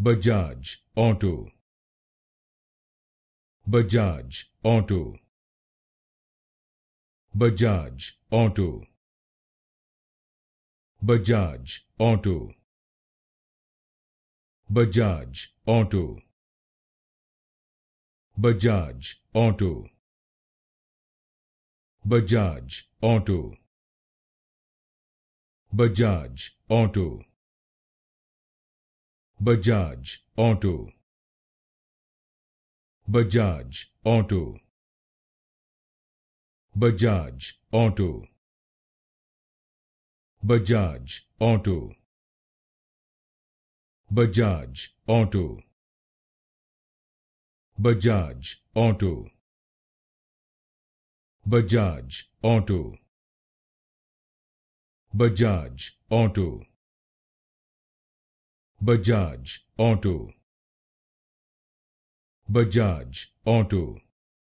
Bajaj Auto. Bajaj Auto. Bajaj Auto. Bajaj Auto. Bajaj Auto. Bajaj Auto. Bajaj Auto. Bajaj Auto. Bajaj Auto. Bajaj Auto. Bajaj Auto. Bajaj Auto. Bajaj Auto. Bajaj Auto. Bajaj Auto. Bajaj Auto. Bajaj Auto. Bajaj Auto.